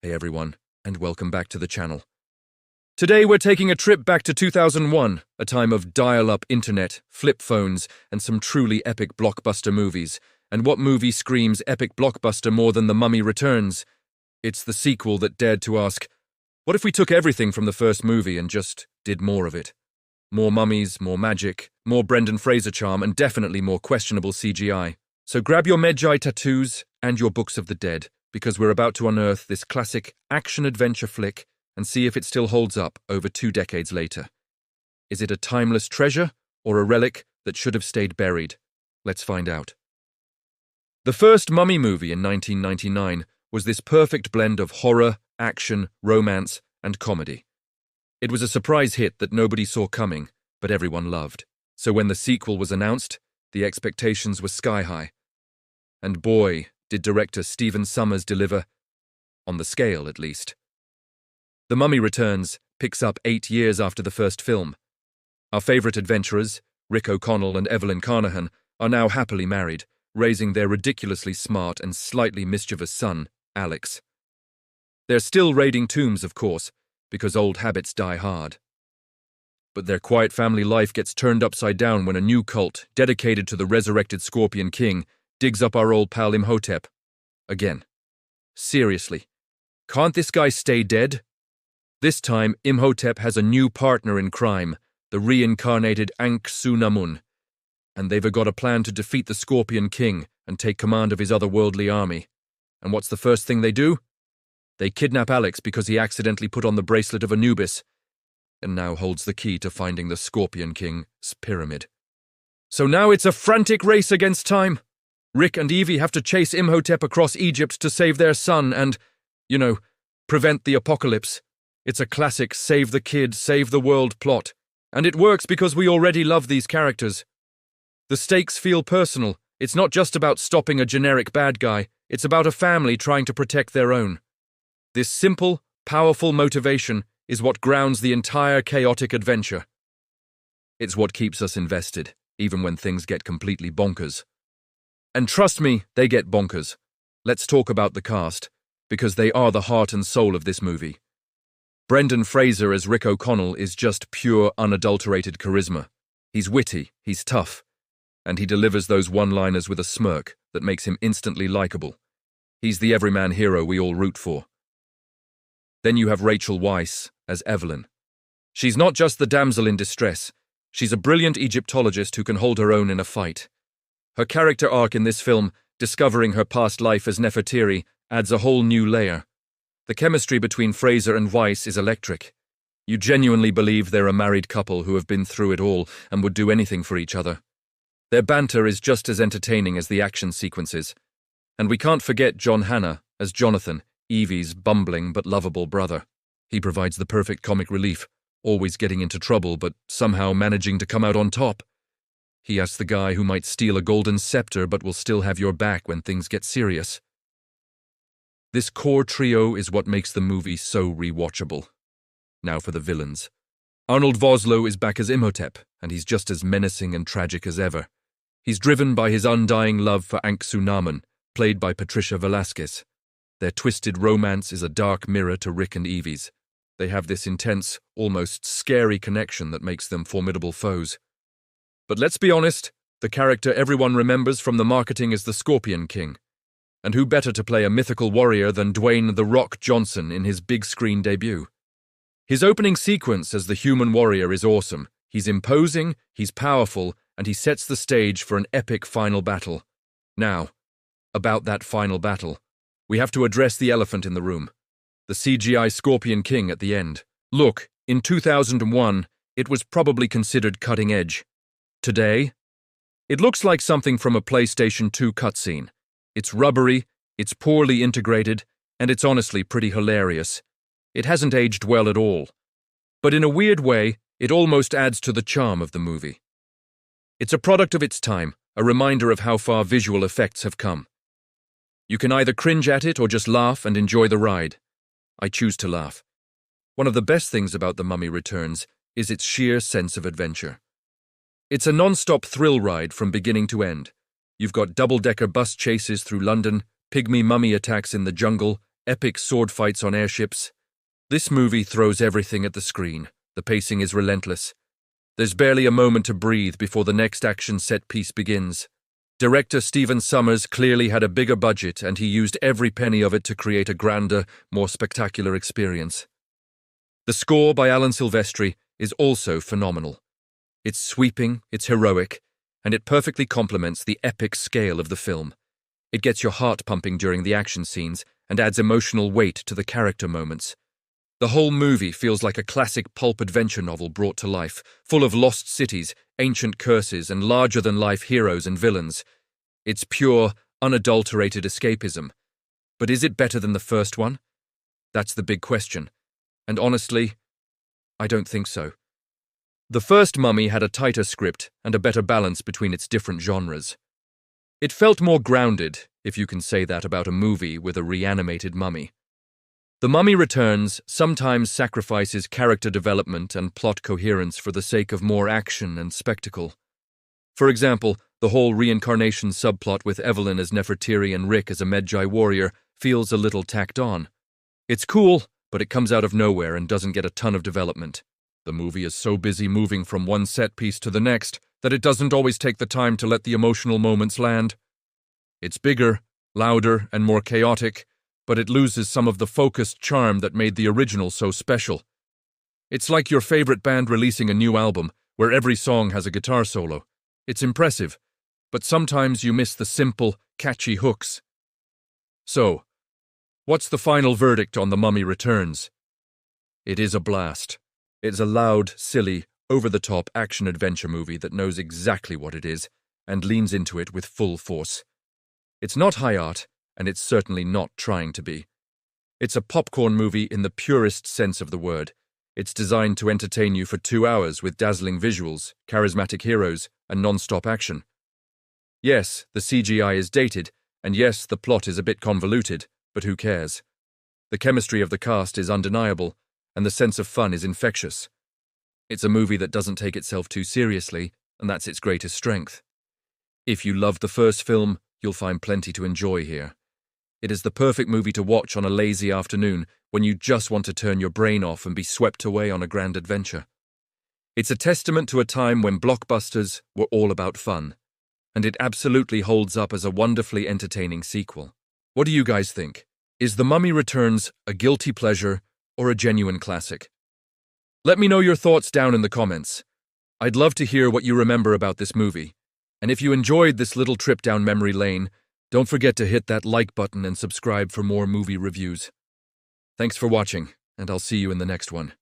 Hey everyone, and welcome back to the channel. Today we're taking a trip back to 2001, a time of dial-up internet, flip phones, and some truly epic blockbuster movies. And what movie screams epic blockbuster more than The Mummy Returns? It's the sequel that dared to ask, what if we took everything from the first movie and just did more of it? More mummies, more magic, more Brendan Fraser charm, and definitely more questionable CGI. So grab your Medjai tattoos and your books of the dead, because we're about to unearth this classic action-adventure flick and see if it still holds up over 2 decades later. Is it a timeless treasure or a relic that should have stayed buried? Let's find out. The first Mummy movie in 1999 was this perfect blend of horror, action, romance, and comedy. It was a surprise hit that nobody saw coming, but everyone loved. So when the sequel was announced, the expectations were sky high. And boy, did director Stephen Sommers deliver, on the scale at least. The Mummy Returns picks up 8 years after the first film. Our favourite adventurers, Rick O'Connell and Evelyn Carnahan, are now happily married, raising their ridiculously smart and slightly mischievous son, Alex. They're still raiding tombs, of course, because old habits die hard. But their quiet family life gets turned upside down when a new cult, dedicated to the resurrected Scorpion King, digs up our old pal Imhotep. Again. Seriously. Can't this guy stay dead? This time, Imhotep has a new partner in crime, the reincarnated Ankh-Su-Namun, and they've got a plan to defeat the Scorpion King and take command of his otherworldly army. And what's the first thing they do? They kidnap Alex because he accidentally put on the bracelet of Anubis, and now holds the key to finding the Scorpion King's pyramid. So now it's a frantic race against time. Rick and Evie have to chase Imhotep across Egypt to save their son and, prevent the apocalypse. It's a classic save the kid, save the world plot. And it works because we already love these characters. The stakes feel personal. It's not just about stopping a generic bad guy. It's about a family trying to protect their own. This simple, powerful motivation is what grounds the entire chaotic adventure. It's what keeps us invested, even when things get completely bonkers. And trust me, they get bonkers. Let's talk about the cast, because they are the heart and soul of this movie. Brendan Fraser as Rick O'Connell is just pure, unadulterated charisma. He's witty, he's tough, and he delivers those one-liners with a smirk that makes him instantly likable. He's the everyman hero we all root for. Then you have Rachel Weisz as Evelyn. She's not just the damsel in distress. She's a brilliant Egyptologist who can hold her own in a fight. Her character arc in this film, discovering her past life as Nefertiri, adds a whole new layer. The chemistry between Fraser and Weisz is electric. You genuinely believe they're a married couple who have been through it all and would do anything for each other. Their banter is just as entertaining as the action sequences. And we can't forget John Hannah as Jonathan, Evie's bumbling but lovable brother. He provides the perfect comic relief, always getting into trouble but somehow managing to come out on top. He asks the guy who might steal a golden scepter but will still have your back when things get serious. This core trio is what makes the movie so rewatchable. Now for the villains. Arnold Vosloo is back as Imhotep, and he's just as menacing and tragic as ever. He's driven by his undying love for Ankh-Su-Namun, played by Patricia Velasquez. Their twisted romance is a dark mirror to Rick and Evie's. They have this intense, almost scary connection that makes them formidable foes. But let's be honest, the character everyone remembers from the marketing is the Scorpion King. And who better to play a mythical warrior than Dwayne "The Rock" Johnson in his big-screen debut? His opening sequence as the human warrior is awesome. He's imposing, he's powerful, and he sets the stage for an epic final battle. Now, about that final battle, we have to address the elephant in the room. The CGI Scorpion King at the end. Look, in 2001, it was probably considered cutting edge. Today, it looks like something from a PlayStation 2 cutscene. It's rubbery, it's poorly integrated, and it's honestly pretty hilarious. It hasn't aged well at all. But in a weird way, it almost adds to the charm of the movie. It's a product of its time, a reminder of how far visual effects have come. You can either cringe at it or just laugh and enjoy the ride. I choose to laugh. One of the best things about The Mummy Returns is its sheer sense of adventure. It's a non-stop thrill ride from beginning to end. You've got double-decker bus chases through London, pygmy mummy attacks in the jungle, epic sword fights on airships. This movie throws everything at the screen. The pacing is relentless. There's barely a moment to breathe before the next action set piece begins. Director Stephen Sommers clearly had a bigger budget, and he used every penny of it to create a grander, more spectacular experience. The score by Alan Silvestri is also phenomenal. It's sweeping, it's heroic, and it perfectly complements the epic scale of the film. It gets your heart pumping during the action scenes and adds emotional weight to the character moments. The whole movie feels like a classic pulp adventure novel brought to life, full of lost cities, ancient curses, and larger-than-life heroes and villains. It's pure, unadulterated escapism. But is it better than the first one? That's the big question. And honestly, I don't think so. The first Mummy had a tighter script and a better balance between its different genres. It felt more grounded, if you can say that about a movie with a reanimated mummy. The Mummy Returns sometimes sacrifices character development and plot coherence for the sake of more action and spectacle. For example, the whole reincarnation subplot with Evelyn as Nefertiri and Rick as a Medjay warrior feels a little tacked on. It's cool, but it comes out of nowhere and doesn't get a ton of development. The movie is so busy moving from one set piece to the next that it doesn't always take the time to let the emotional moments land. It's bigger, louder, and more chaotic, but it loses some of the focused charm that made the original so special. It's like your favorite band releasing a new album, where every song has a guitar solo. It's impressive, but sometimes you miss the simple, catchy hooks. So, what's the final verdict on The Mummy Returns? It is a blast. It's a loud, silly, over-the-top action-adventure movie that knows exactly what it is and leans into it with full force. It's not high art, and it's certainly not trying to be. It's a popcorn movie in the purest sense of the word. It's designed to entertain you for 2 hours with dazzling visuals, charismatic heroes, and non-stop action. Yes, the CGI is dated, and yes, the plot is a bit convoluted, but who cares? The chemistry of the cast is undeniable, and the sense of fun is infectious. It's a movie that doesn't take itself too seriously, and that's its greatest strength. If you loved the first film, you'll find plenty to enjoy here. It is the perfect movie to watch on a lazy afternoon when you just want to turn your brain off and be swept away on a grand adventure. It's a testament to a time when blockbusters were all about fun, and it absolutely holds up as a wonderfully entertaining sequel. What do you guys think? Is The Mummy Returns a guilty pleasure or a genuine classic? Let me know your thoughts down in the comments. I'd love to hear what you remember about this movie. And if you enjoyed this little trip down memory lane, don't forget to hit that like button and subscribe for more movie reviews. Thanks for watching, and I'll see you in the next one.